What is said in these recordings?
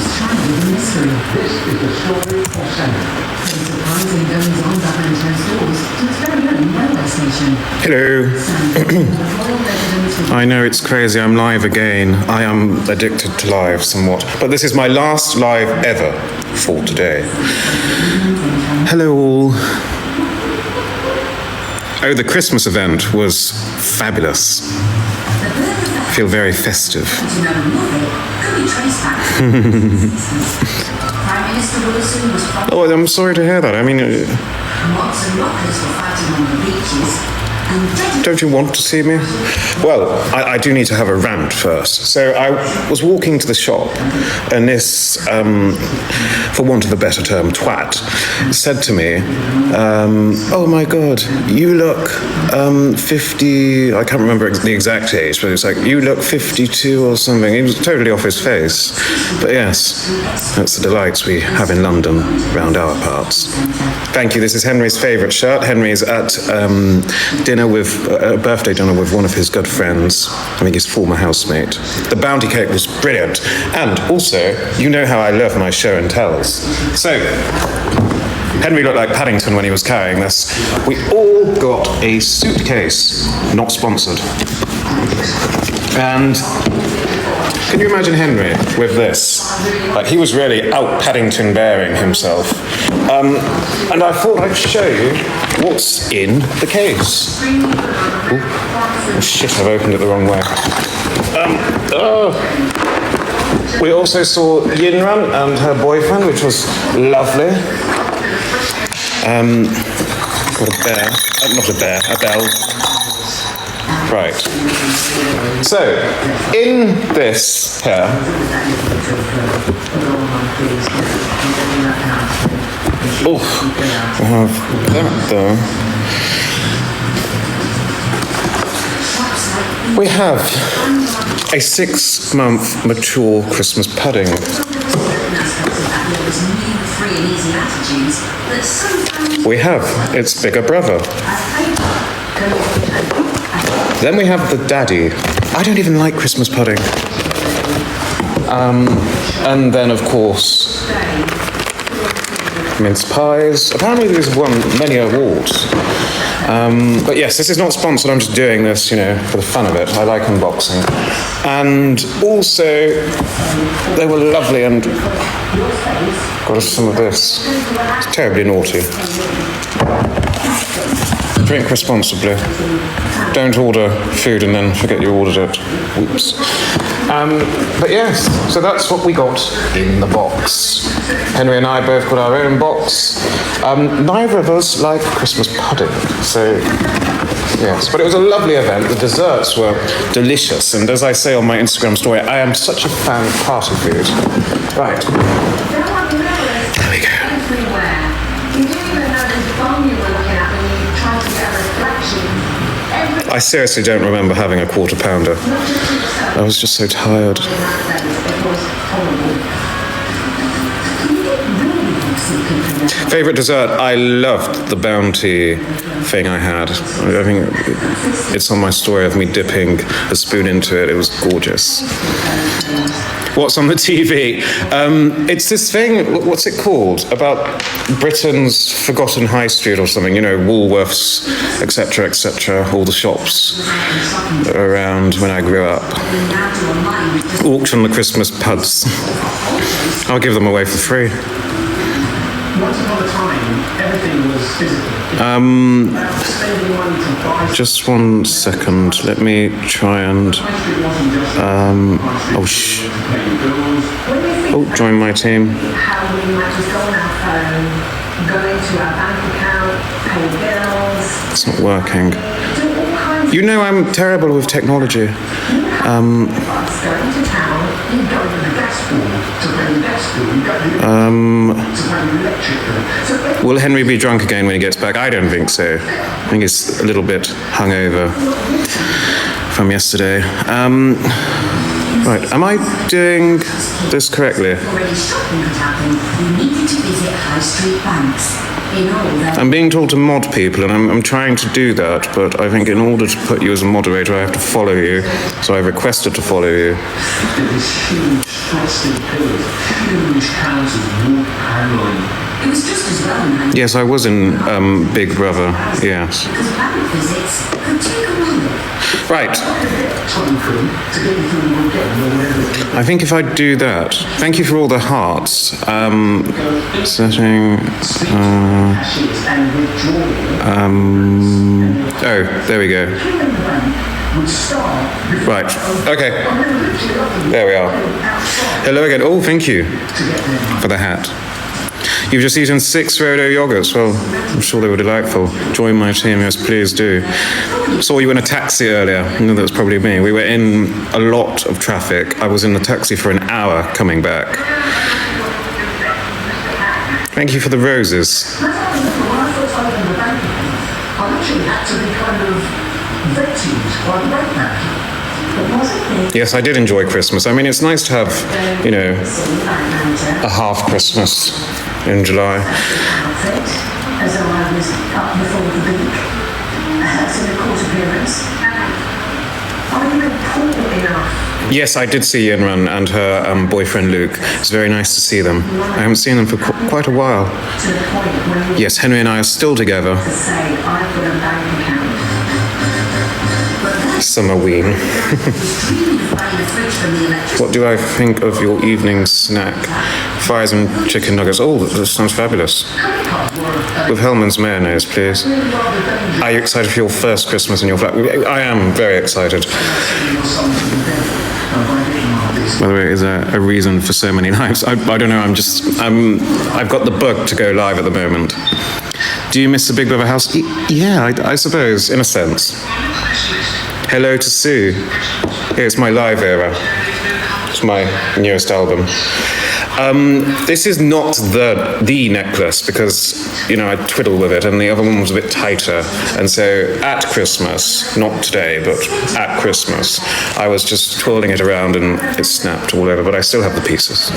This is the story of Santa. From surprising goings-on behind closed doors to its very own railway station. Hello. I know it's crazy, I'm live again. I am addicted to live somewhat. But this is my last live ever for today. Hello all. Oh, the Christmas event was fabulous. I feel very festive. Oh, I'm sorry to hear that. I mean, don't you want to see me? Well, I do need to have a rant first. So I was walking to the shop, and this, for want of a better term, twat, said to me, oh my God, you look 50, I can't remember the exact age, but it was like, you look 52 or something. He was totally off his face. But yes, that's the delights we have in London, round our parts. Thank you, this is Henry's favourite shirt. Henry's at dinner with, a birthday dinner with one of his good friends, I think his former housemate. The bounty cake was brilliant. And also, you know how I love my show and tells. So, Henry looked like Paddington when he was carrying this. We all got a suitcase, not sponsored. And can you imagine Henry with this? Like, he was really out Paddington bearing himself. And I thought I'd show you what's in the case. Oh shit, I've opened it the wrong way. We also saw Yinran and her boyfriend, which was lovely. Got a bear, not a bear, a bell. Right. So, in this here, we have that there. We have a 6-month mature Christmas pudding. We have its bigger brother. Then we have the daddy. I don't even like Christmas pudding. And then, of course, mince pies. Apparently these won many awards. But yes, this is not sponsored, I'm just doing this, you know, for the fun of it. I like unboxing. And also, they were lovely and got us some of this. It's terribly naughty. Drink responsibly. Don't order food and then forget you ordered it. Whoops. But yes, so that's what we got in the box. Henry and I both got our own box. Neither of us like Christmas pudding, so yes. But it was a lovely event. The desserts were delicious, and as I say on my Instagram story, I am such a fan of party food. Right. There we go. I seriously don't remember having a quarter pounder. I was just so tired. Favourite dessert? I loved the bounty thing I had. I think it's on my story of me dipping a spoon into it. It was gorgeous. What's on the TV? It's this thing, what's it called? About Britain's forgotten high street or something, you know, Woolworths, etc., all the shops around when I grew up. Auction the Christmas puds. I'll give them away for free. Once upon a time, everything was physical. Just 1 second. Let me try and join my team. How we might just go on our phone, go into our bank account, pay bills. It's not working. You know I'm terrible with technology. Going to town, you go to the gas pool to pay the gas bill, you go to pay the electric bill. Will Henry be drunk again when he gets back? I don't think so. I think he's a little bit hungover from yesterday. Right, am I doing this correctly? Already shopping could happen, you needed to visit high street banks. I'm being told to mod people, and I'm trying to do that, but I think in order to put you as a moderator, I have to follow you. So I've requested to follow you. These huge frosted pillars, huge houses, wood paneling. It was just as well known. Yes, I was in Big Brother, yes. Because bank visits could take a while. Right. I think if I do that, thank you for all the hearts. Setting. Oh, there we go. Right. Okay. There we are. Hello again. Oh, thank you for the hat. You've just eaten 6 Frodo yogurts. Well, I'm sure they were delightful. Join my team, yes, please do. Saw you in a taxi earlier. No, that was probably me. We were in a lot of traffic. I was in the taxi for an hour coming back. Thank you for the roses. I actually had to be kind of vetted by the bank manager. Yes, I did enjoy Christmas. I mean, it's nice to have, you know, a half Christmas in July. As though I was up before the beak. Perhaps in a court appearance. Are you poor enough? Yes, I did see Yinran and her boyfriend Luke. It's very nice to see them. I haven't seen them for quite a while. Yes, Henry and I are still together. To say I've got a bank account. Summerween. What do I think of your evening snack? Fries and chicken nuggets. Oh, that sounds fabulous. With Hellman's mayonnaise, please. Are you excited for your first Christmas in your flat? I am very excited. By the way, is there a reason for so many lives? I don't know, I've got the bug to go live at the moment. Do you miss the Big Brother house? Yeah, I suppose, in a sense. Hello to Sue. Here's my live era. It's my newest album. This is not the necklace because, you know, I twiddle with it and the other one was a bit tighter. And so at Christmas, not today, but at Christmas, I was just twirling it around and it snapped all over, but I still have the pieces.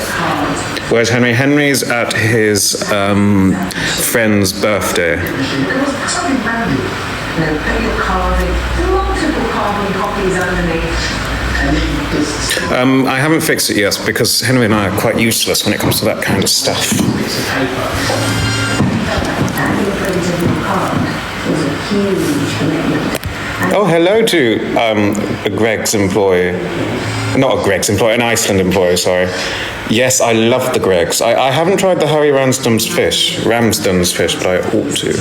Where's Henry? Henry's at his friend's birthday. I haven't fixed it yet because Henry and I are quite useless when it comes to that kind of stuff. Oh, hello to Greg's employee. Not a Greg's employee, an Iceland employee, sorry. Yes, I love the Gregs. I haven't tried the Harry Ramsden's fish, but I ought to.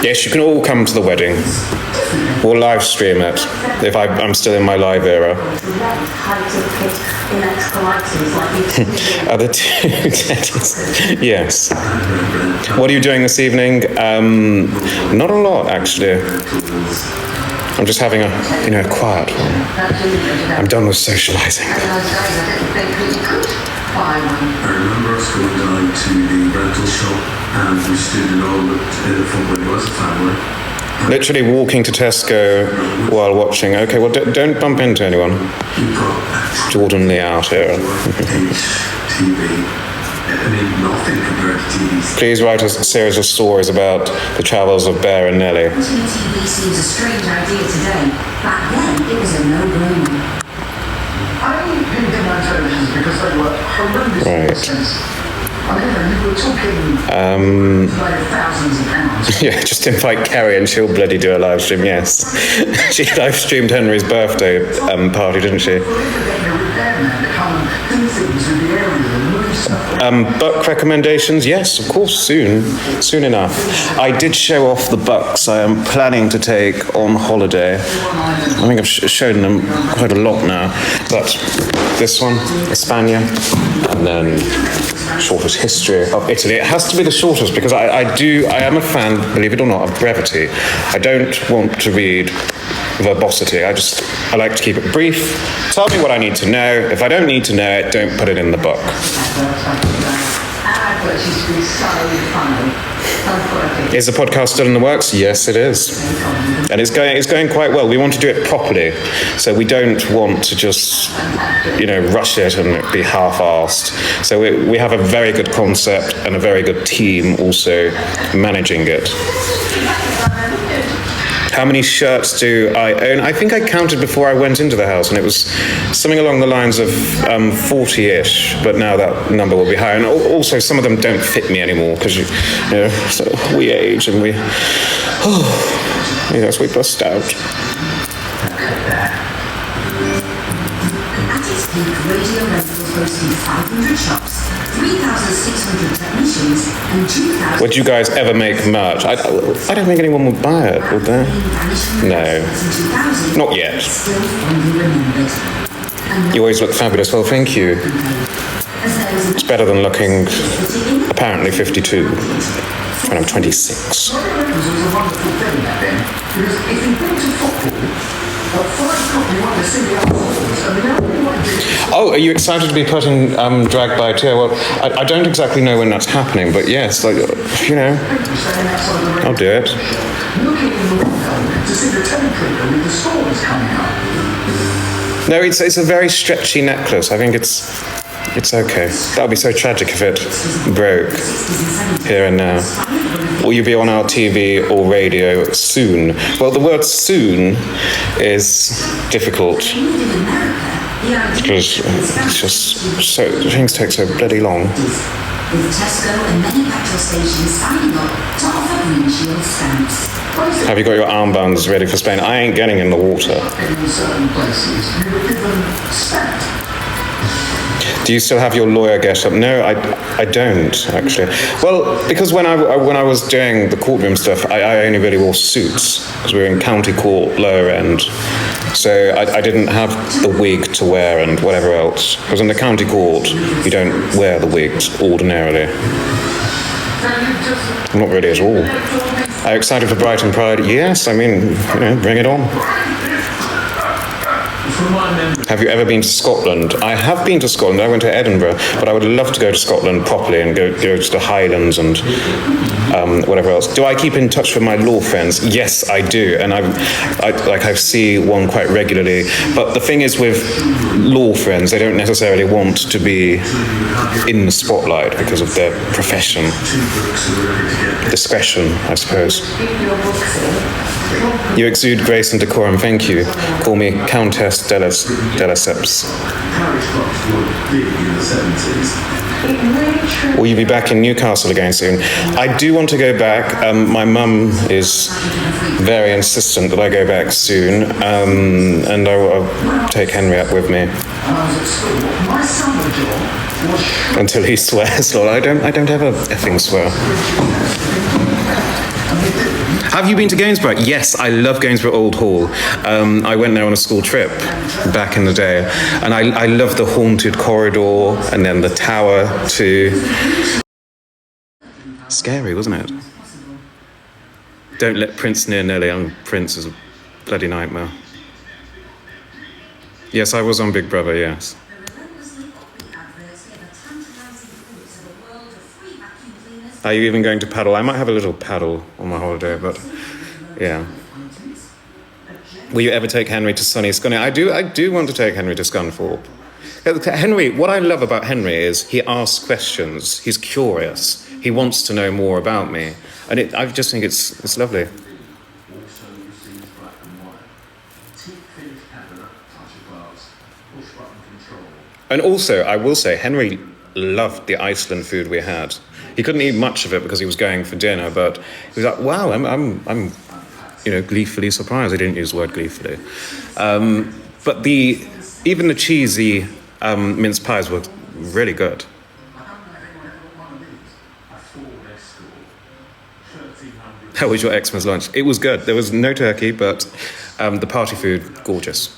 Yes, you can all come to the wedding. We'll live stream it, if I'm still in my live era. Are the two teddies? Yes. What are you doing this evening? Not a lot, actually. I'm just having a quiet one. I'm done with socialising. I remember us going down to the rental shop and we stood and all looked in the front window as a family. Literally walking to Tesco while watching. Okay, well, don't bump into anyone. Jordan Lee out here. TV. I mean, nothing compared to TV. Please write a series of stories about the travels of Bear and Nellie. TV seems a strange idea today. Back then, it was a no-brainer. I only picked them on televisions because they were horrendous in a sense. I mean, you were talking like thousands of pounds. Yeah, just invite Carrie and she'll bloody do a live stream, yes. She live streamed Henry's birthday party, didn't she? Book recommendations? Yes, of course, soon enough. I did show off the books I am planning to take on holiday. I think I've shown them quite a lot now, but this one, España, and then shortest history of Italy. It has to be the shortest because I am a fan, believe it or not, of brevity. I don't want to read verbosity. I like to keep it brief. Tell me what I need to know. If I don't need to know it, don't put it in the book. Is the podcast still in the works? Yes, it is. And it's going quite well. We want to do it properly. So we don't want to just, rush it and be half-assed. So we have a very good concept and a very good team also managing it. How many shirts do I own? I think I counted before I went into the house, and it was something along the lines of 40-ish, but now that number will be higher. And also, some of them don't fit me anymore, because so we age and we bust out. At its peak, Radio Rentals boasted 500 shops, 3,600 technicians, and 2,000... Would you guys ever make merch? I don't think anyone would buy it, would they? No. Not yet. You always look fabulous. Well, thank you. It's better than looking, apparently, 52 when I'm 26. Oh, are you excited to be put in drag by Tia? Well, I don't exactly know when that's happening, but yes, I'll do it. No, it's a very stretchy necklace. I think it's okay. That would be so tragic if it broke here and now. Will you be on our TV or radio soon? Well, the word soon is difficult because it's just so, things take so bloody long. With Tesco and many petrol stations signing up to offer green shield stamps. Have you got your armbands ready for Spain? I ain't getting in the water. In certain places, you were given stamped. Do you still have your lawyer get up? No, I don't actually. Well, because when I was doing the courtroom stuff, I only really wore suits because we were in county court, lower end. So I didn't have the wig to wear and whatever else. Because in the county court, you don't wear the wigs ordinarily. Not really at all. Are you excited for Brighton Pride? Yes, I mean, bring it on. Have you ever been to Scotland? I have been to Scotland. I went to Edinburgh, but I would love to go to Scotland properly and go to the Highlands and whatever else. Do I keep in touch with my law friends? Yes, I do, and I see one quite regularly. But the thing is with law friends, they don't necessarily want to be in the spotlight because of their profession. Discretion, I suppose. You exude grace and decorum, thank you. Call me Countess de Lesseps. Will you be back in Newcastle again soon? I do want to go back. My mum is very insistent that I go back soon, and I'll take Henry up with me. Until he swears, Lord. I don't ever effing swear. Have you been to Gainsborough? Yes, I love Gainsborough Old Hall. I went there on a school trip back in the day, and I love the haunted corridor and then the tower too. Scary, wasn't it? Don't let Prince near Nelly. Prince is a bloody nightmare. Yes, I was on Big Brother, yes. Are you even going to paddle? I might have a little paddle on my holiday, but yeah. Will you ever take Henry to sunny Scunny? I do want to take Henry to Scunthorpe. Henry, what I love about Henry is he asks questions. He's curious. He wants to know more about me, and I just think it's lovely. And also, I will say, Henry loved the Iceland food we had. He couldn't eat much of it because he was going for dinner, but he was like, "Wow, I'm gleefully surprised." I didn't use the word gleefully, but even the cheesy mince pies were really good. How was your Xmas lunch? It was good. There was no turkey, but the party food, gorgeous.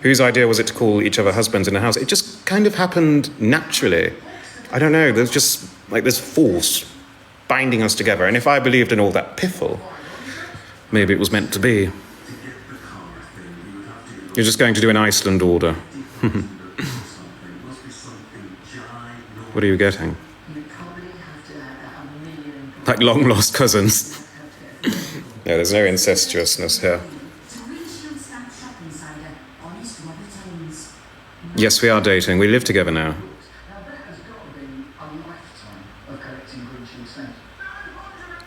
Whose idea was it to call each other husbands in the house? It just kind of happened naturally. I don't know, there's just like this force binding us together. And if I believed in all that piffle, maybe it was meant to be. You're just going to do an Iceland order. What are you getting? Like long lost cousins. No, there's no incestuousness here. To Windshield Stamp Shop Insider, Honest Robert Ames. Yes, we are dating. We live together now. Now that has got to be a lifetime of collecting Grinch stamps.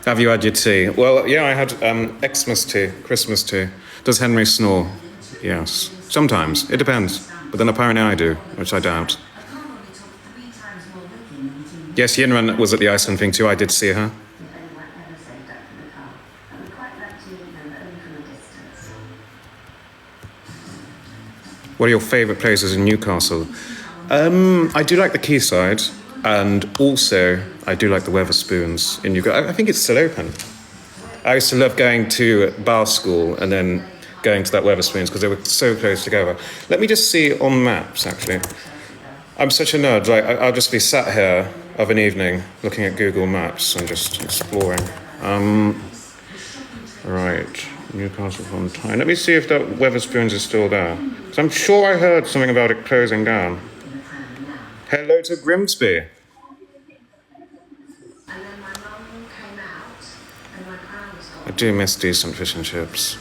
Have you had your tea? Well, yeah, I had Xmas tea, Christmas tea. Does Henry snore? Yes. Sometimes. It depends. But then apparently I do, which I doubt. A car only took 3 times more licking than 2 years. Yes, Yinran was at the Iceland thing too. I did see her. If anyone ever saved up for the car, I would quite like to, only from a distance. What are your favourite places in Newcastle? I do like the Quayside, and also I do like the Weatherspoons in Newcastle. I think it's still open. I used to love going to bar school and then going to that Weatherspoons because they were so close together. Let me just see on maps, actually. I'm such a nerd. Like, I'll just be sat here of an evening looking at Google Maps and just exploring. Right, Newcastle upon Tyne. Let me see if that Weatherspoons is still there. 'Cause I'm sure I heard something about it closing down. Hello to Grimsby. And then my mum came out, and my crown was I gone. do miss decent fish and chips.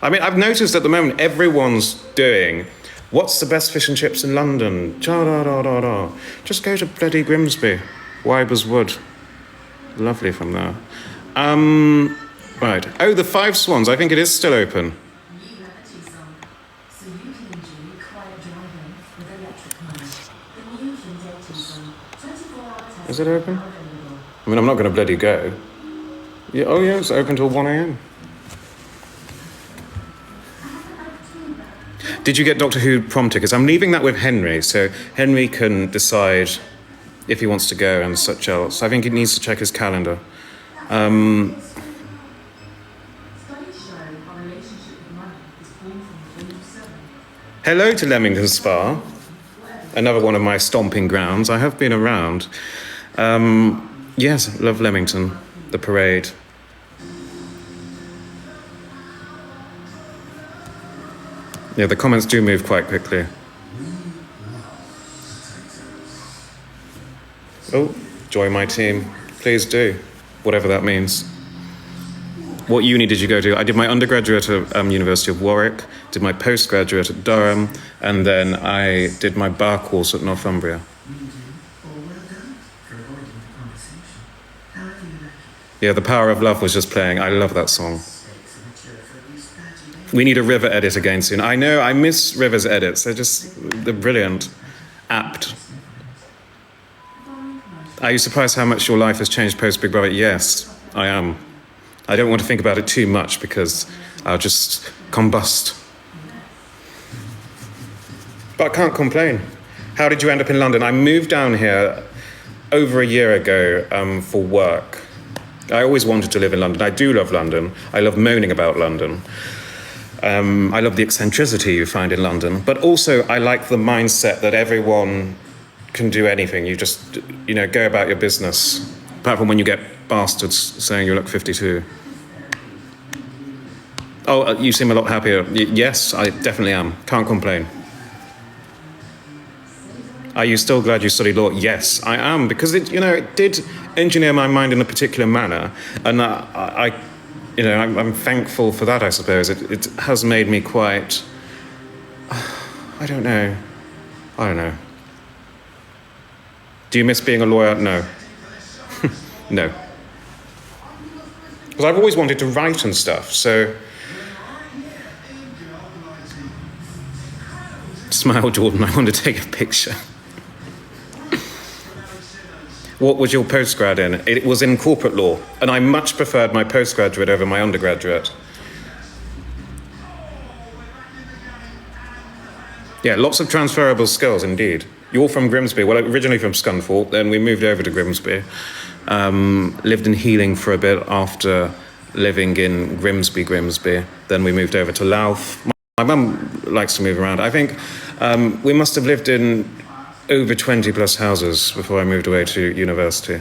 I mean, I've noticed at the moment everyone's doing, what's the best fish and chips in London? Da-da-da-da-da. Just go to bloody Grimsby. Wybers Wood. Lovely from there. Right. Oh, the Five Swans. I think it is still open. You have a Tucson, so you can enjoy quiet driving with electric mode. The new Hyundai Tucson, 24-hour test Is it open? now available. I mean, I'm not going to bloody go. Yeah, oh, yeah, it's open till 1 a.m. Did you get Doctor Who prom tickets? I'm leaving that with Henry, so Henry can decide if he wants to go and such else. I think he needs to check his calendar. Studies show our relationship with money is born from the age of 7. Hello to Leamington Spa, another one of my stomping grounds. I have been around. Yes, love Leamington, the parade. Yeah, the comments do move quite quickly. Oh, join my team. Please do, whatever that means. What uni did you go to? I did my undergraduate at University of Warwick, did my postgraduate at Durham, and then I did my bar course at Northumbria. Yeah, The Power of Love was just playing. I love that song. We need a River edit again soon. I know, I miss River's edits. They're brilliant. Apt. Are you surprised how much your life has changed post Big Brother? Yes, I am. I don't want to think about it too much because I'll just combust. But I can't complain. How did you end up in London? I moved down here over a year ago for work. I always wanted to live in London. I do love London. I love moaning about London. I love the eccentricity you find in London. But also I like the mindset that everyone can do anything. You just, go about your business. Apart from when you get bastards saying you look 52. Oh, you seem a lot happier. Yes, I definitely am. Can't complain. Are you still glad you studied law? Yes, I am, because it did engineer my mind in a particular manner, and I'm thankful for that. I suppose it has made me quite. I don't know. Do you miss being a lawyer? No. No. Because I've always wanted to write and stuff, so. Smile, Jordan, I want to take a picture. What was your postgrad in? It was in corporate law, and I much preferred my postgraduate over my undergraduate. Yeah, lots of transferable skills indeed. You're from Grimsby. Well, originally from Scunthorpe, then we moved over to Grimsby. Lived in Healing for a bit after living in Grimsby. Then we moved over to Louth. My mum likes to move around. I think we must have lived in over 20 plus houses before I moved away to university.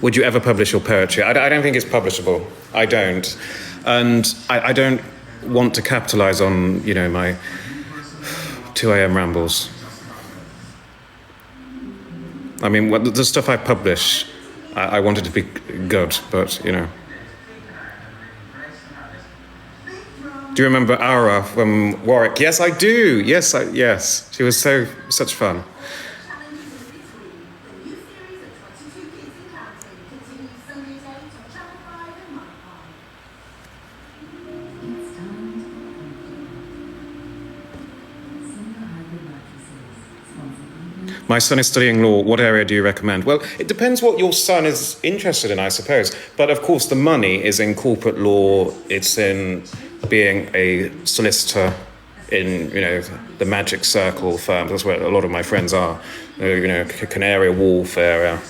Would you ever publish your poetry? I don't think it's publishable. I don't. And I don't want to capitalise on, my 2 a.m. rambles. I mean, the stuff I publish I wanted to be good, but, you know. Do you remember Ara from Warwick? Yes, I do. Yes. She was such fun. Challenges in between. The new series of 22 Kids in Counting continues Sundays 8 on Channel 5 and Magpie. It's time to Simba Hybrid Mattresses, sponsored by My son is studying law. What area do you recommend? Well, it depends what your son is interested in, I suppose. But of course, the money is in corporate law. It's in being a solicitor in, the Magic Circle firm. That's where a lot of my friends are. Canary Wharf area.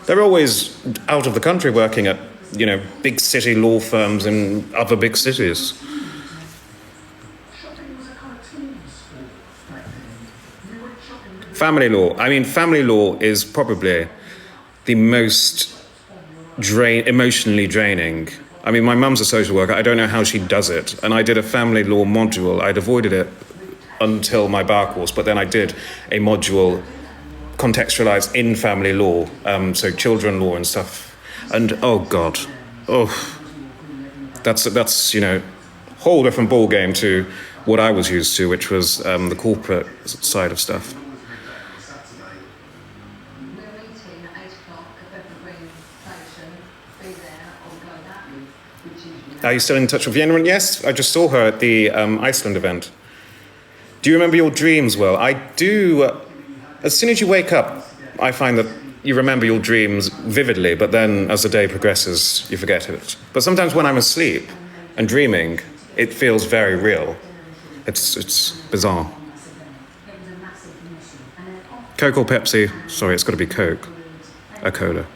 They're always out of the country working at, big city law firms in other big cities. Shopping was a kind of team sport back then. You went shopping with Family law. I mean, family law is probably the most emotionally draining. I mean, my mum's a social worker. I don't know how she does it. And I did a family law module. I'd avoided it until my bar course, but then I did a module contextualized in family law, so children law and stuff. And oh God, that's whole different ball game to what I was used to, which was the corporate side of stuff. We're meeting at 8 o'clock at Bedford Green Station. Be there or go that route, which is Are you still in touch with Yenren? Yes, I just saw her at the Iceland event. Do you remember your dreams well? I do. As soon as you wake up, I find that you remember your dreams vividly, but then as the day progresses, you forget it. But sometimes when I'm asleep and dreaming, it feels very real. It's bizarre. Coke or Pepsi? Sorry, it's got to be Coke. A cola.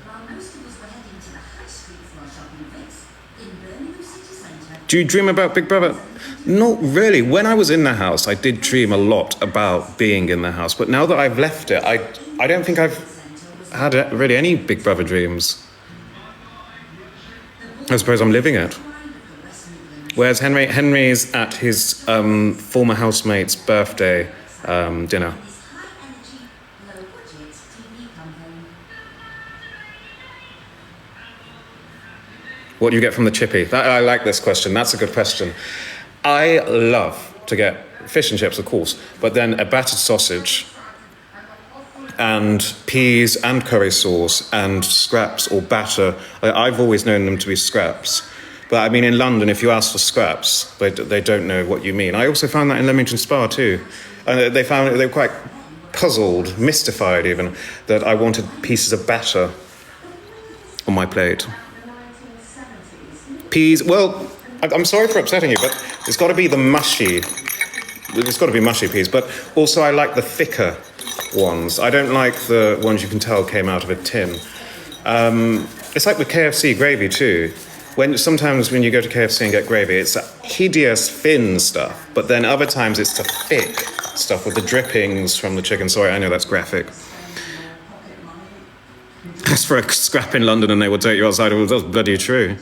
While most of us were heading to the high street for our shopping fix, in Birmingham city centre, Do you dream about Big Brother? Not really. When I was in the house, I did dream a lot about being in the house. But now that I've left it, I don't think I've had really any Big Brother dreams. I suppose I'm living it. Whereas Henry? Henry's at his former housemate's birthday dinner. his high-energy, low-budget TV campaign. What do you get from the chippy? I like this question. That's a good question. I love to get fish and chips, of course, but then a battered sausage and peas and curry sauce and scraps or batter. I've always known them to be scraps. But I mean, in London, if you ask for scraps, they don't know what you mean. I also found that in Leamington Spa too. And they were quite puzzled, mystified even, that I wanted pieces of batter on my plate. Peas, well, I'm sorry for upsetting you, but it's got to be mushy peas. But also I like the thicker ones. I don't like the ones you can tell came out of a tin. It's like with KFC gravy too. Sometimes when you go to KFC and get gravy, it's that hideous thin stuff, but then other times it's the thick stuff with the drippings from the chicken. Sorry, I know that's graphic. As for a scrap in London and they will take you outside, well, that's bloody true.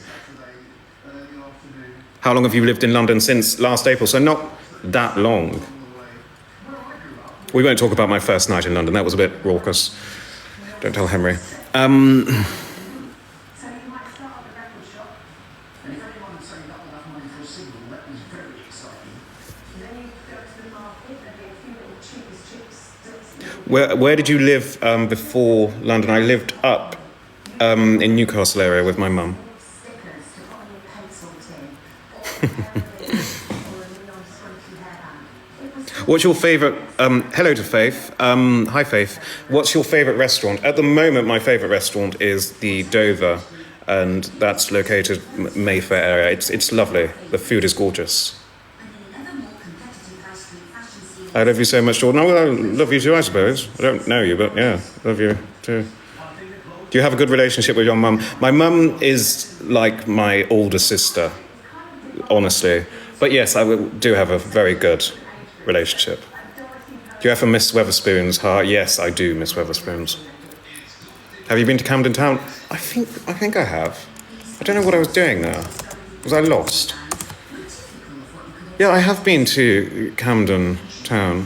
How long have you lived in London? Since last April, so not that long. We won't talk about my first night in London. That was a bit raucous. Don't tell Henry. So you might start up a record shop, and if anyone would say you got enough money for a single, that was very exciting. Then you go to the market, there'd be a few little chips. Where did you live before London? I lived up in Newcastle area with my mum. Stickers to put on your pencil tin. Or a neon swanky hairband. It was What's your favourite? Hello to Faith. Hi Faith. What's your favourite restaurant? At the moment, my favourite restaurant is the Dover, and that's located Mayfair area. It's lovely. The food is gorgeous. And in another more competitive high street fashion scene, I love you so much, Jordan. Oh, well, I love you too, I suppose. I don't know you, but yeah, love you too. Do you have a good relationship with your mum? My mum is like my older sister, honestly. But yes, do have a very good relationship. Do you ever miss Weatherspoons? Yes, I do miss Weatherspoons. Have you been to Camden Town? I think I have. I don't know what I was doing there. Was I lost? Yeah, I have been to Camden Town.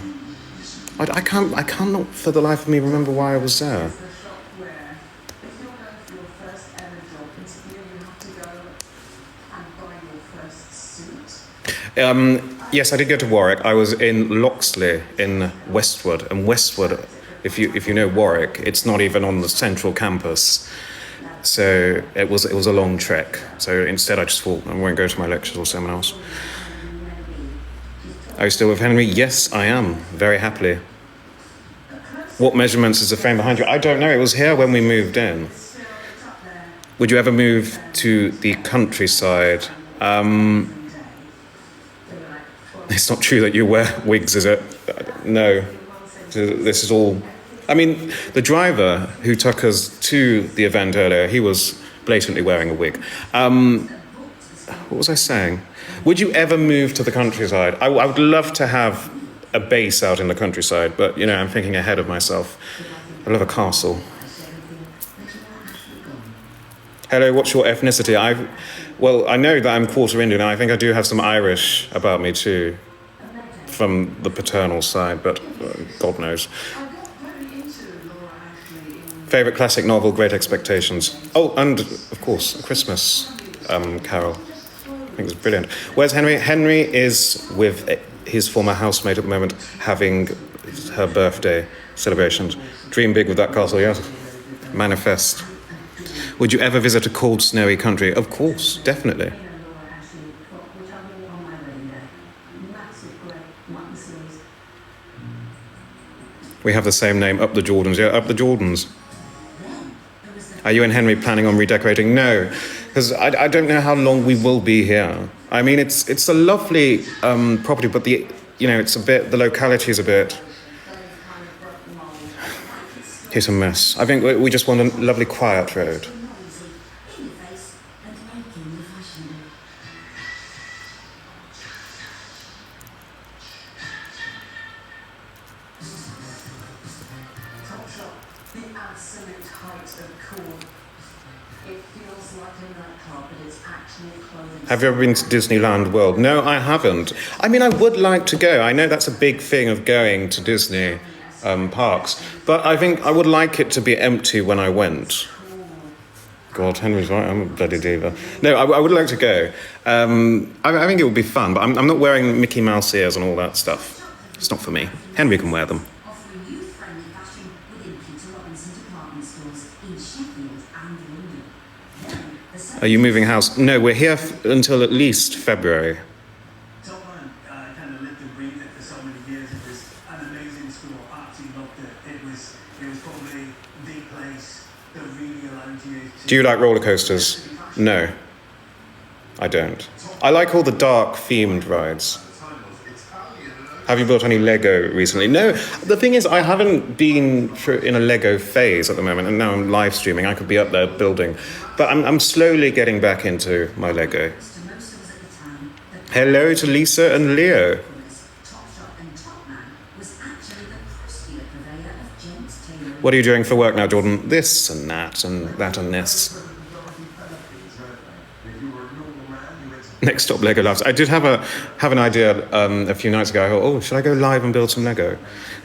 I can't for the life of me remember why I was there. The shop where if you're going for your first ever job interview, you have to go and buy your first suit. Yes, I did go to Warwick. I was in Loxley in Westwood, and Westwood, if you know Warwick, it's not even on the central campus. So it was a long trek. So instead, I just thought I won't go to my lectures or seminars. Are you still with Henry? Yes, I am, very happily. What measurements is the frame behind you? I don't know. It was here when we moved in. Would you ever move to the countryside? It's not true that you wear wigs, is it? No. This is all... I mean, the driver who took us to the event earlier, he was blatantly wearing a wig. What was I saying? Would you ever move to the countryside? I would love to have a base out in the countryside, but, you know, I'm thinking ahead of myself. I love a castle. Hello, what's your ethnicity? Well, I know that I'm quarter Indian. I think I do have some Irish about me too, from the paternal side, but God knows. Favourite classic novel, Great Expectations. Oh, and of course, A Christmas Carol. I think it's brilliant. Where's Henry? Henry is with his former housemate at the moment, having her birthday celebrations. Dream big with that castle, yes. Manifest. Would you ever visit a cold, snowy country? Of course, definitely. We have the same name, Up the Jordans. Yeah, Up the Jordans. Are you and Henry planning on redecorating? No, because I don't know how long we will be here. I mean, it's a lovely property, but the locality is a bit hit and miss. I think we just want a lovely quiet road. Have you ever been to Disneyland World? No, I haven't. I mean, I would like to go. I know that's a big thing of going to Disney parks, but I think I would like it to be empty when I went. God, Henry's right, I'm a bloody diva. No, I would like to go. I think it would be fun, but I'm not wearing Mickey Mouse ears and all that stuff. It's not for me. Henry can wear them. Are you moving house? No, we're here until at least February. Top man, I kind of lived and breathed it for so many years. It was an amazing school. I absolutely loved it. It was probably the place that really allowed you to... Do you like roller coasters? No, I don't. I like all the dark themed rides. Have you built any Lego recently? No, the thing is, I haven't been in a Lego phase at the moment, and now I'm live streaming. I could be up there building, but I'm slowly getting back into my Lego. Hello to Lisa and Leo. What are you doing for work now, Jordan? This and that and that and this. Next stop, Lego Loves. I did have an idea a few nights ago. I thought, oh, should I go live and build some Lego?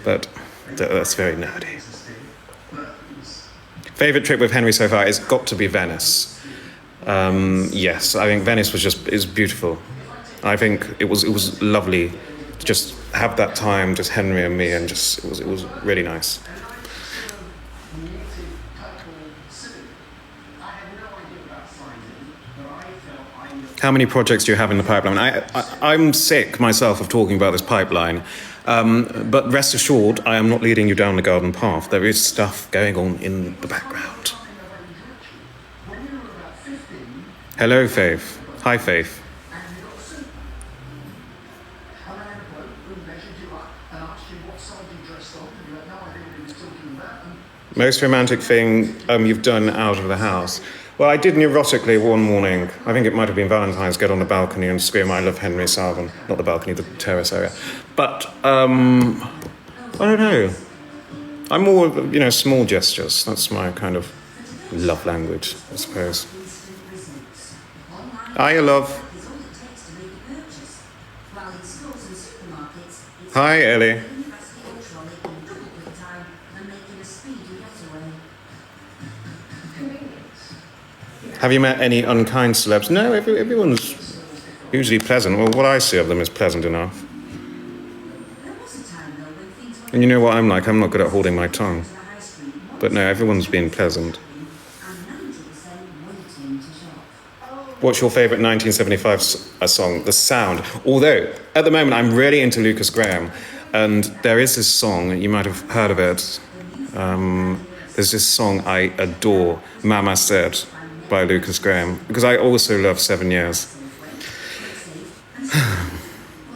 But that's very nerdy. Favourite trip with Henry so far has got to be Venice. Yes, I think Venice is beautiful. I think it was lovely to just have that time, just Henry and me, and just it was really nice. How many projects do you have in the pipeline? I'm sick myself of talking about this pipeline, but rest assured, I am not leading you down the garden path. There is stuff going on in the background. Hello, Faith. Hi, Faith. Most romantic thing you've done out of the house? Well, I did neurotically one morning, I think it might have been Valentine's, get on the balcony and scream, I love Henry Salvin. Not the balcony, the terrace area. But, I don't know. I'm more, small gestures. That's my kind of love language, I suppose. Hiya, love. Hi, Ellie. Have you met any unkind celebs? No, everyone's usually pleasant. Well, what I see of them is pleasant enough. There was a time though when things were And you know what I'm like? I'm not good at holding my tongue. to the high street, But no, everyone's been pleasant. and 90% waiting to shop. What's your favourite 1975 song? The Sound. Although, at the moment, I'm really into Lucas Graham. And there is this song, you might have heard of it. There's this song I adore, Mama Said, by Lucas Graham. Because I also love 7 Years. Well,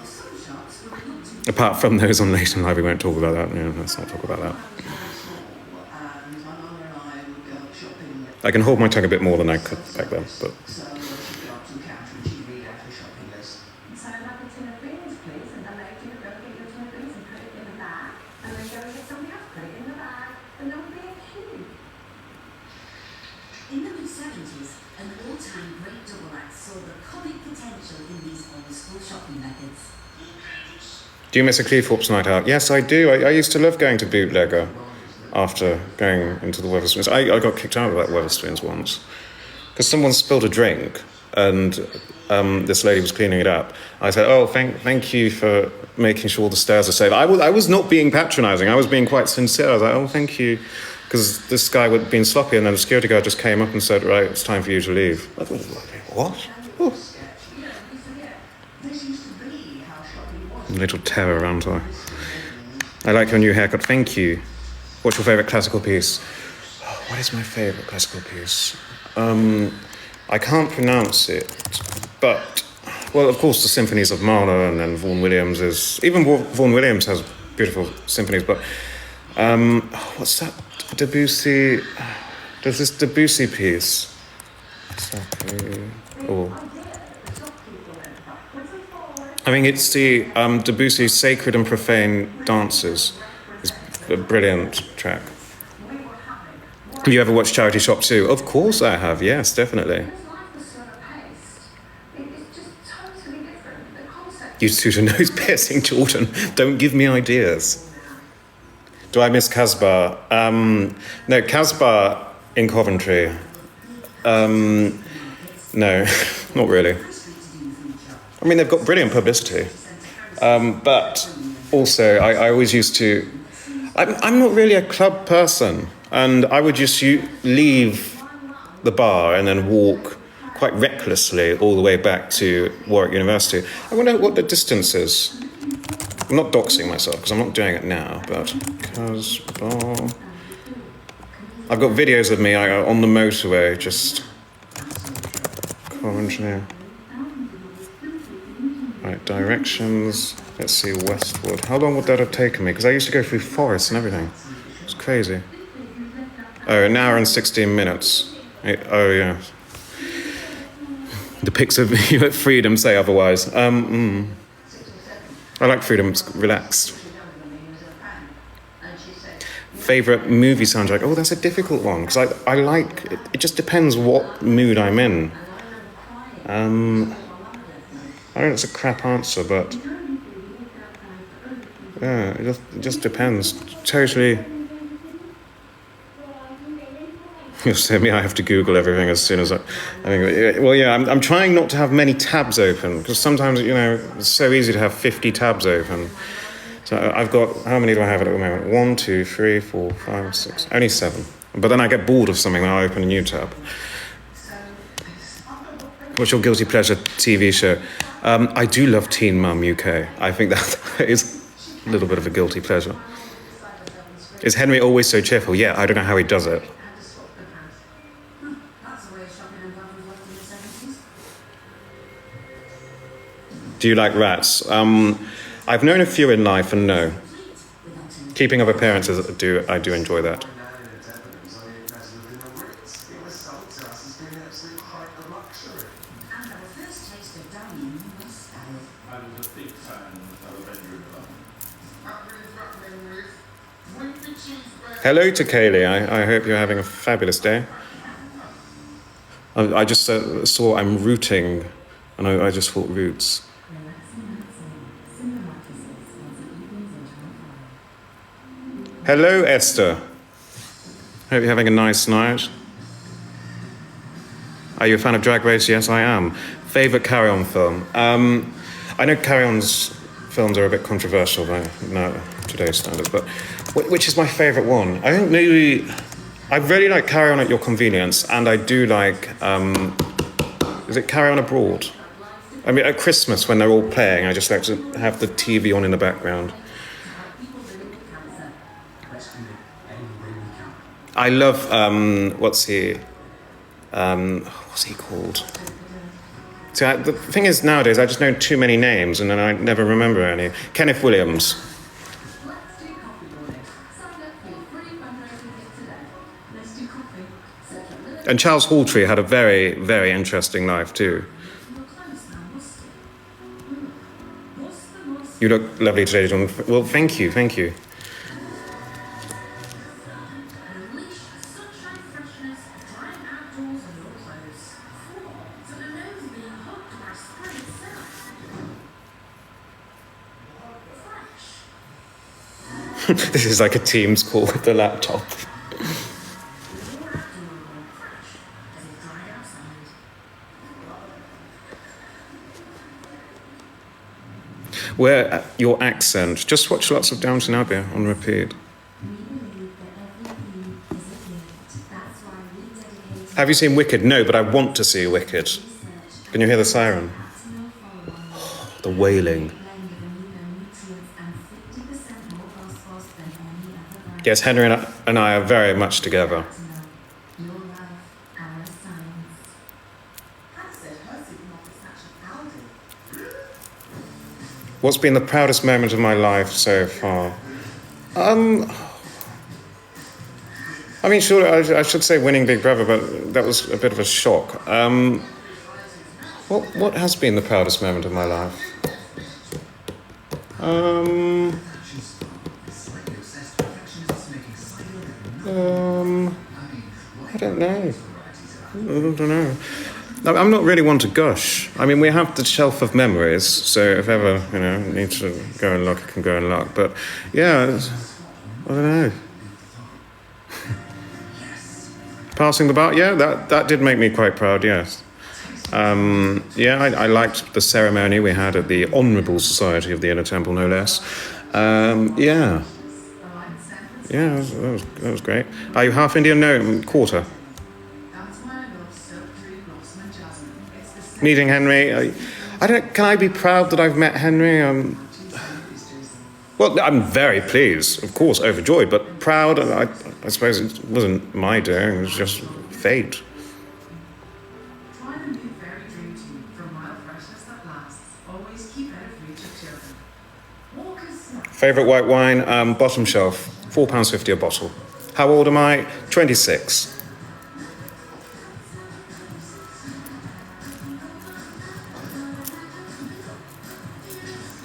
some shops will look to Apart from those on Late and Live, we won't talk about that. Yeah, let's not talk about that. And my mum and I would go shopping. I can hold my tongue a bit more than I could back then. But So she'd go up to the counter and she'd read out her shopping list. So I'd like a tin of beans, please, and then later you go get your tin of beans and put it in the bag, and then go and get somebody else, put it in the bag, and there will be a queue. In the mid-70s, an all-time great double act saw the comic potential in these old-school shopping methods. do you miss a Cleethorpes night out? Yes, I do. I used to love going to Bootlegger after going into the Wetherspoons. I got kicked out of that Wetherspoons once because someone spilled a drink and this lady was cleaning it up. I said, "Oh, thank you for making sure the stairs are safe." I was not being patronising. I was being quite sincere. I was like, "Oh, thank you," because this guy was being sloppy, and then the security guard just came up and said, "Right, it's time for you to leave." I thought, what? Oh. This used to be how shopping was. Little terror around her. I like your new haircut. Thank you. What's your favourite classical piece? Oh, what is my favourite classical piece? I can't pronounce it, but, well, of course, the symphonies of Mahler and then Vaughan Williams is... Even Vaughan Williams has beautiful symphonies, but what's that? Debussy... There's this Debussy piece. Oh. I mean, it's the Debussy's Sacred and Profane Dances. It's a brilliant track. Have you ever watched Charity Shop 2? Of course I have, yes, definitely. Because life was slower paced. It's just totally different. The concept You two to nose piercing, Jordan. Don't give me ideas. Do I miss Casbah? No, Casbah in Coventry. No, not really. I mean, they've got brilliant publicity. But also, I always used to... I'm not really a club person. And I would just leave the bar and then walk quite recklessly all the way back to Warwick University. I wonder what the distance is. I'm not doxing myself because I'm not doing it now, but Casbah... I've got videos of me on the motorway, just... Coventry. Right, directions. Let's see, westward. How long would that have taken me? Because I used to go through forests and everything. It's crazy. Oh, an hour and 16 minutes. Oh, yeah. The pics of you at Freedom say otherwise. I like Freedom, it's relaxed. Favourite movie soundtrack? Oh, that's a difficult one, because I like... It just depends what mood I'm in. I know it's a crap answer, but... Yeah, it just depends. Totally... You'll say me, I have to Google everything as soon as I think... Well, yeah, I'm trying not to have many tabs open, because sometimes, it's so easy to have 50 tabs open. So I've got... How many do I have at the moment? 1, 2, 3, 4, 5, 6... Only 7. But then I get bored of something when I open a new tab. What's your guilty pleasure TV show? I do love Teen Mum UK. I think that is a little bit of a guilty pleasure. Is Henry always so cheerful? Yeah, I don't know how he does it. That's the way shopping and gardens was in the 70s. Do you like rats? I've known a few in life, and no. Keeping Up Appearances, I do enjoy that. And our first taste of dining in Moscow. I was a big fan of a bedroom bar. Hello to Kaylee. I hope you're having a fabulous day. I just saw I'm rooting, and I just thought roots. Hello, Esther. Hope you're having a nice night. Are you a fan of Drag Race? Yes, I am. Favourite Carry On film? I know Carry On's films are a bit controversial by now today's standards, but which is my favourite one? I think maybe I really like Carry On at Your Convenience, and I do like is it Carry On Abroad? I mean, at Christmas when they're all playing, I just like to have the TV on in the background. I love what's he called? See, the thing is nowadays I just know too many names and then I never remember any. Kenneth Williams. Let's do coffee morning. Sign up for your free fundraising kit today. Let's do coffee. Set a limit. And Charles Hawtrey had a very, very interesting life too. Your clothes smell musty. What's the most You look lovely today, John. Well, thank you. unleash sunshine freshness, drying outdoors on your clothes? So the nose being hooked by spring itself. Fresh. This is like a Teams call with the laptop. Your outdoor aroma fresh as it dried outside. Where your accent? Just watch lots of Downton Abbey on repeat. We believe that every view is a gift. That's why we dedicate Have you seen Wicked? No, but I want to see Wicked. research Can you hear the siren? and follow-on. The wailing. Blend of amino nutrients and 50% more phosphorus than any other brand. Yes, Henry and I are very much together. Your life, our science. Hannah said her supermarket's actually Aldi. What's been the proudest moment of my life so far? I mean, sure, I should say winning Big Brother, but that was a bit of a shock. What has been the proudest moment of my life? I don't know. I don't know. No, I'm not really one to gush. I mean, we have the shelf of memories, so if ever, need to go and look, I can go and look. But, yeah, I don't know. Passing the bar, yeah, that did make me quite proud, yes. I liked the ceremony we had at the Honourable Society of the Inner Temple, no less. Yeah, that was great. Are you half Indian? No, quarter. That's why I love Stoke 3 Blossom and Jasmine. It's the same Meeting Henry, I don't. Can I be proud that I've met Henry? Well, I'm very pleased, of course, overjoyed, but proud. I suppose it wasn't my doing; it was just fate. Try the new Fairy Dream Tea from mild freshness that lasts. Always keep out of reach of children. Walker's Snack. Favorite white wine, bottom shelf, £4.50 a bottle. How old am I? 26.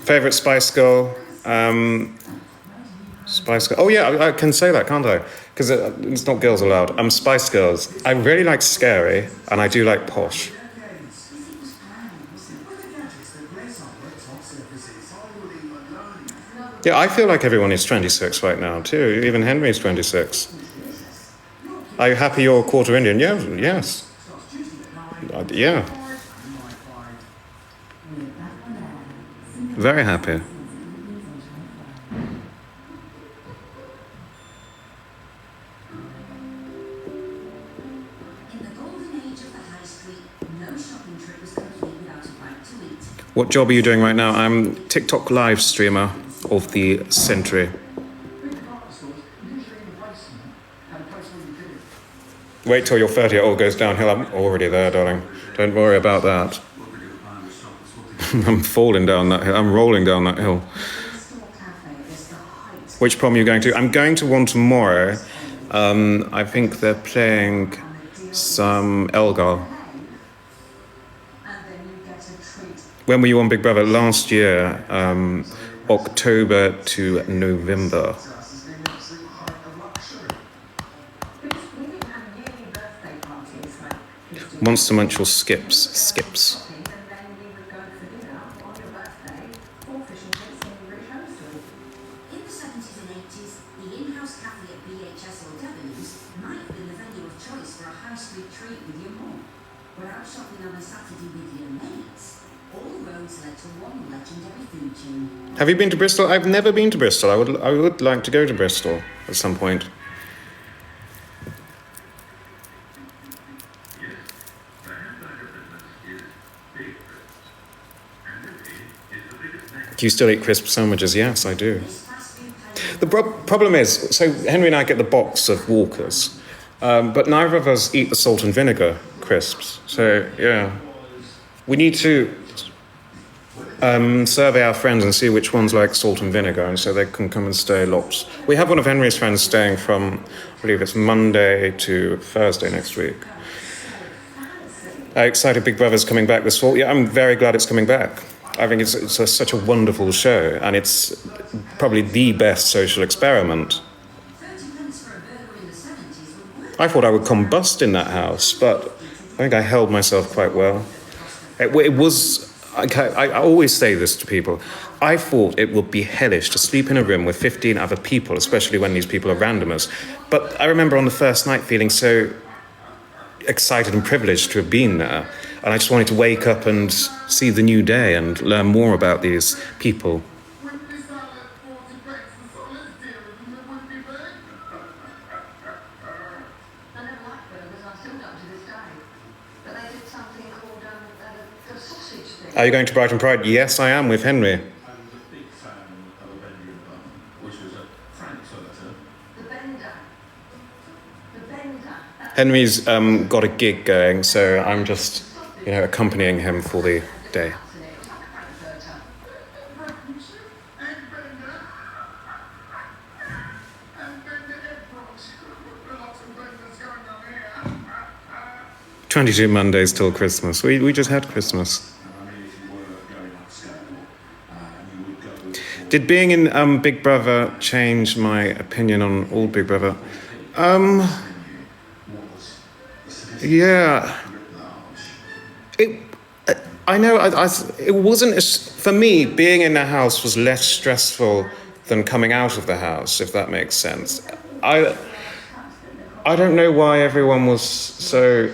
Favorite Spice Girl. Spice Girl. Oh yeah, I can say that, can't I? Because it's not girls allowed. Spice Girls. I really like scary, and I do like posh. Yeah, I feel like everyone is 26 right now too. Even Henry's 26. Are you happy you're a quarter Indian? Yeah, yes. Yeah. Very happy. In the golden age of the high street, no shopping trip was complete without a bite to eat. What job are you doing right now? I'm TikTok live streamer of the century. Big department stores, usually in the basement, have a place where you do it. Wait till you're 30, it all goes downhill. I'm already there, darling. Don't worry about that. I'm falling down that hill. I'm rolling down that hill. Store Cafe is the height. Which prom are you going to? I'm going to one tomorrow. I think they're playing some Elgar. And then you get a treat. When were you on Big Brother? Last year, October to November. Because we didn't have yearly birthday parties like Monster Munch or Skips. and then we would go for dinner on your birthday for fish and chips in the rich home store. In the 70s and 80s, the in-house cafe at BHS or W's might have been the venue of choice for a high street treat with your mum. When out shopping on a Saturday with your mates, all roads led to one legendary food chain. Have you been to Bristol? I've never been to Bristol. I would like to go to Bristol at some point. Do you still eat crisp sandwiches? Yes, I do. The problem is, so Henry and I get the box of Walkers, but neither of us eat the salt and vinegar crisps. So, yeah. We need to survey our friends and see which ones like salt and vinegar, and so they can come and stay lots. We have one of Henry's friends staying from, I believe it's Monday to Thursday next week. Excited Big Brother's coming back this fall. Yeah, I'm very glad it's coming back. I think it's such a wonderful show, and it's probably the best social experiment. I thought I would combust in that house, but I think I held myself quite well. It was, I always say this to people, I thought it would be hellish to sleep in a room with 15 other people, especially when these people are randomers. But I remember on the first night feeling so excited and privileged to have been there. And I just wanted to wake up and see the new day and learn more about these people. Are you going to Brighton Pride? Yes, I am, with Henry. I was a big fan of a Benjamin bun, which was a Frankfurter. The bender. Henry's got a gig going, so I'm just, accompanying him for the day. And Bender Edwards. Lots of Benders going on here. 22 Mondays till Christmas. We just had Christmas. I mean, if you were going upscale, you would go... Did being in Big Brother change my opinion on all Big Brother? Yeah. I know. It wasn't for me. Being in the house was less stressful than coming out of the house, if that makes sense. I don't know why everyone was so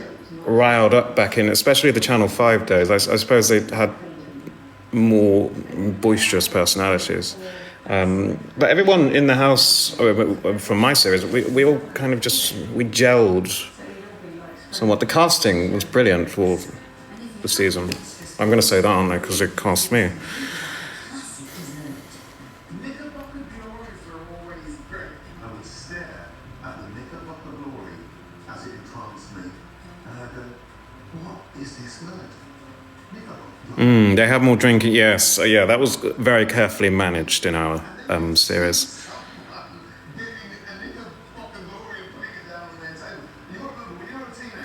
riled up back in, especially the Channel 5 days. I suppose they had more boisterous personalities. But everyone in the house, from my series, we all kind of we gelled somewhat. The casting was brilliant for the season. I'm going to say that, aren't I? Because it cast me. Knickerbocker glories are always great. I would stare at the Knickerbocker glory as it entranced me, and I'd go, what is this word? Knickerbocker. They had more drinking. Yes, yeah, that was very carefully managed in our series.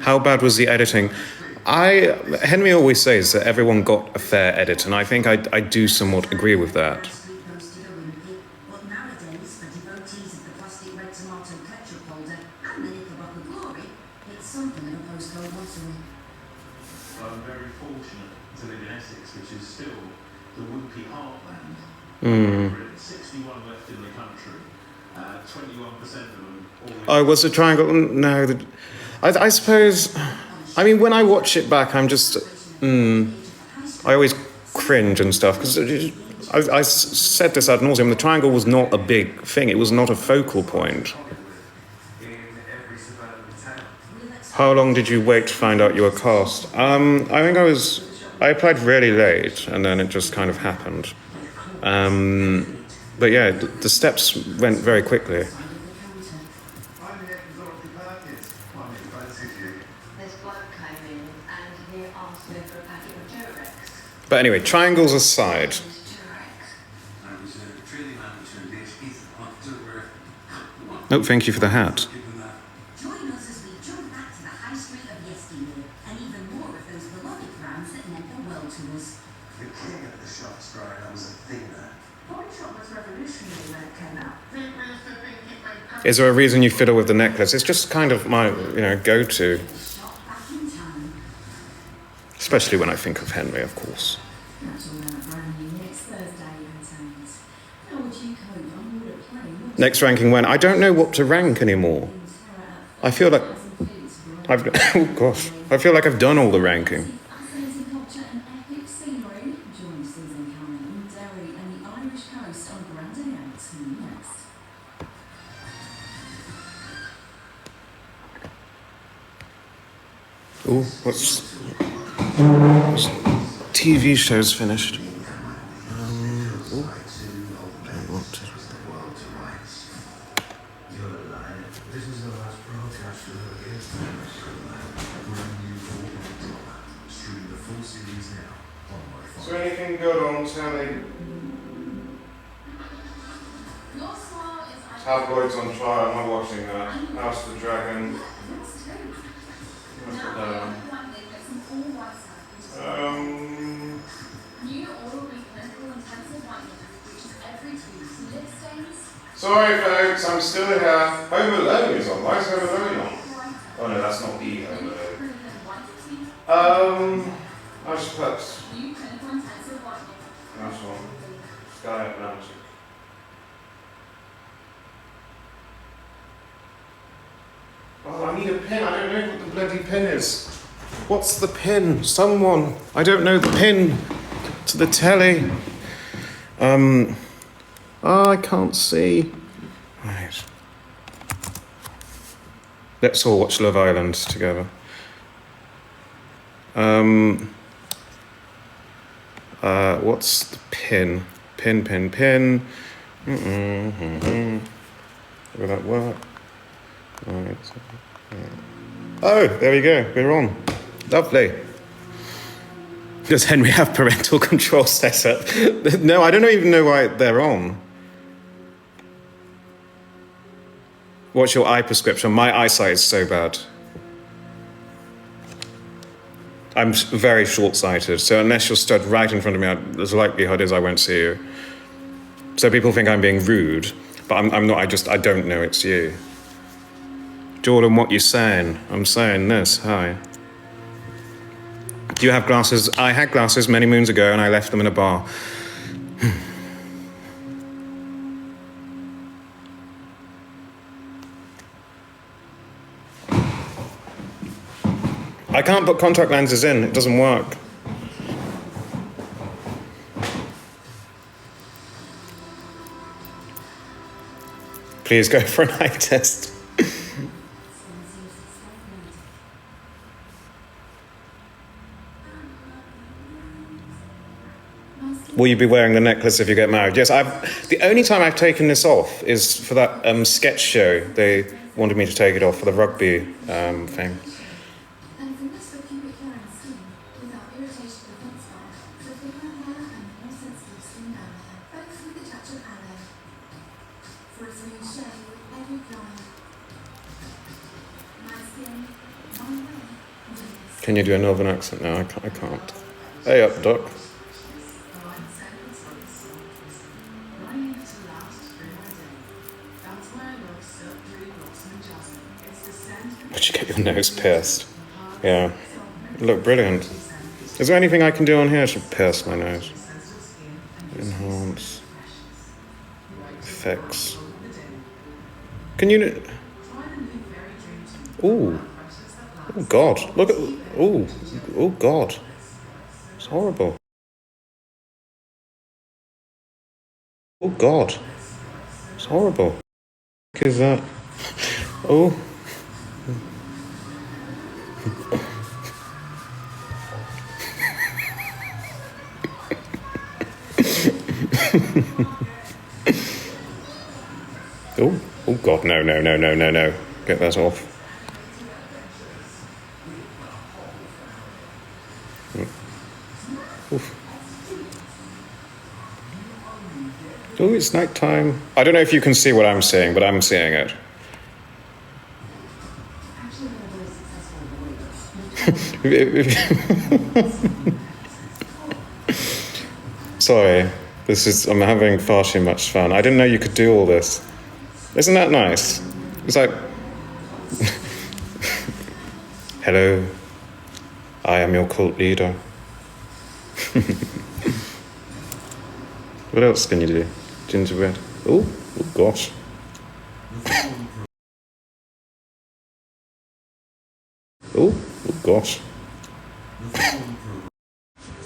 How bad was the editing? Henry always says that everyone got a fair edit, and I think I do somewhat agree with that. But nowadays, for devotees of the plastic red tomato ketchup holder and the Knickerbocker glory, it's something of a postcode lottery. I'm very fortunate to live in Essex, which is still the Wimpy heartland. 61 left in the country, 21% of them... Oh, was the triangle? No, I suppose... I mean, when I watch it back, I'm just... I always cringe and stuff, because I said this ad nauseum, the triangle was not a big thing, it was not a focal point. How long did you wait to find out you were cast? I think I applied really late, and then it just kind of happened. But yeah, the steps went very quickly. I'm the episodic Perkins. Well, it fancies you. This bloke came in and he asked me for a packet of Durex. But anyway, triangles aside, Durex. I was truly managed to this is no, thank you for the hat. Join us as we jump back to the high street of yesteryear, and even more of those beloved brands that meant the world to us. The king of the shops growing up was a thing there. Body shop was revolutionary when it came out. People used to think it made... Is there a reason you fiddle with the necklace? It's just kind of my, go-to. Shop back in time. Especially when I think of Henry, of course. That's all about brand new next Thursday, Antanes. How would you cope on all at play? Next ranking when? I don't know what to rank anymore. I feel like Oh gosh, I feel like I've done all the ranking. Fascinating culture and epic scenery. Join Susan Cameron in Derry and the Irish coast on Grande Out next. Oh, what's TV show's finished? This is the last broadcast you'll ever get. Brand new 4-o'clock. Stream the full series now on my phone. Is there anything good on telly? Tabloids on Fire, I'm not watching that. House of the Dragon. What's that down? Sorry folks, I'm still here. Home Alone is on. Why is Home Alone on? Oh no, that's not the Home Alone. I just put that one. Sky Atlantic. Oh, I need a pin. I don't know what the bloody pin is. What's the pin? Someone. I don't know the pin to the telly. Oh, I can't see. Right. Let's all watch Love Island together. What's the pin? Pin. Will that work? Right. Oh, there we go. We're on. Lovely. Does Henry have parental control set up? No, I don't even know why they're on. What's your eye prescription? My eyesight is so bad. I'm very short-sighted, so unless you're stood right in front of me, the likelihood is I won't see you. So people think I'm being rude, but I'm not. I don't know it's you. Jordan, what you saying? I'm saying this. Hi. Do you have glasses? I had glasses many moons ago, and I left them in a bar. I can't put contact lenses in. It doesn't work. Please go for an eye test. Will you be wearing the necklace if you get married? Yes, the only time I've taken this off is for that sketch show. They wanted me to take it off for the rugby thing. Can you do a northern accent? No, I can't. Hey up, Doc. Would you get your nose pierced? Yeah. Look brilliant. Is there anything I can do on here to pierce my nose? Enhance. Effects. Can you... Ooh. Oh God, look at... Oh God. It's horrible. Oh God. It's horrible. What is that? Oh. Oh God, no. Get that off. Oof. Oh, it's night time. I don't know if you can see what I'm seeing, but I'm seeing it. Sorry, I'm having far too much fun. I didn't know you could do all this. Isn't that nice? It's like, hello, I am your cult leader. What else can you do? Gingerbread. Oh gosh. Oh gosh.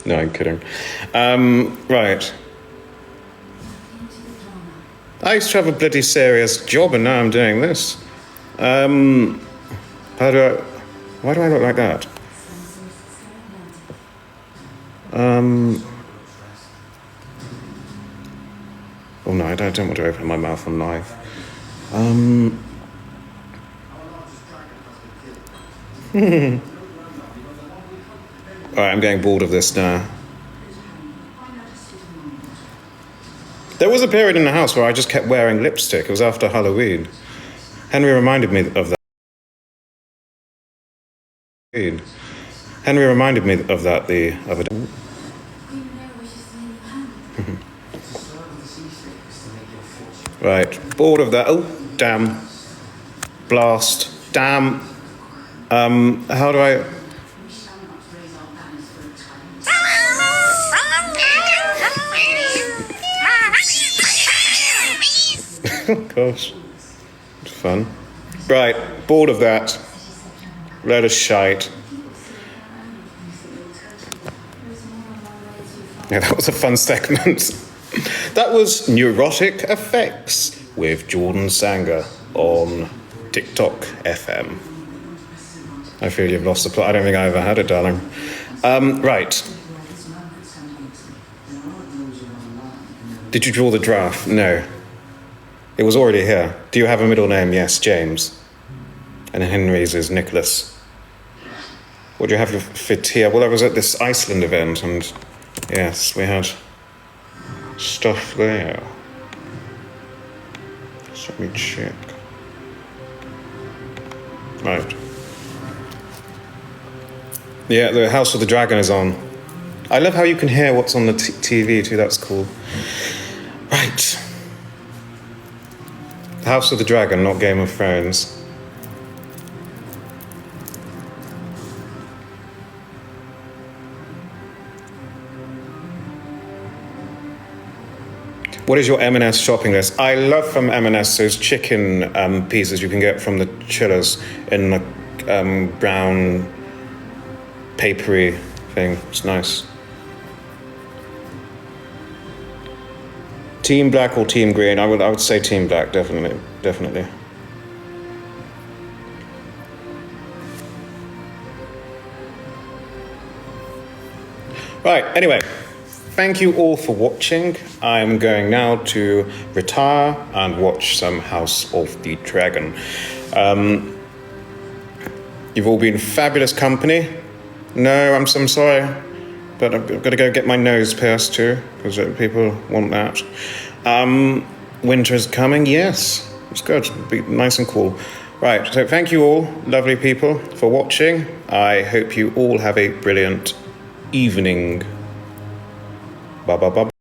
No, I'm kidding. Right. I used to have a bloody serious job and now I'm doing this. Why do I look like that? Oh no, I don't want to open my mouth on live. Alright, I'm getting bored of this now. There was a period in the house where I just kept wearing lipstick. It was after Halloween. Henry reminded me of that. Henry reminded me of that the other day. Right, bored of that. Oh, damn. Blast. Damn. How do I... Gosh. It's fun. Right, bored of that. Let us shite. Yeah, that was a fun segment. That was Neurotic Effects with Jordan Sanger on TikTok FM. I feel you've lost the plot. I don't think I ever had it, darling. Right. Did you draw the draft? No. It was already here. Do you have a middle name? Yes, James. And Henry's is Nicholas. What do you have for tea? Well, I was at this Iceland event, and yes, we had stuff there. So let me check. Right. Yeah, the House of the Dragon is on. I love how you can hear what's on the TV too, that's cool. Right. House of the Dragon, not Game of Thrones. What is your M&S shopping list? I love from M&S those chicken pieces you can get from the chillers in the brown papery thing. It's nice. Team black or team green? I would say team black, definitely. Right, anyway, thank you all for watching. I'm going now to retire and watch some House of the Dragon. You've all been fabulous company. No, I'm sorry, but I've got to go get my nose pierced too, because people want that. Winter is coming, yes. It's good, it'll be nice and cool. Right, so thank you all, lovely people, for watching. I hope you all have a brilliant evening. Bye bye bye.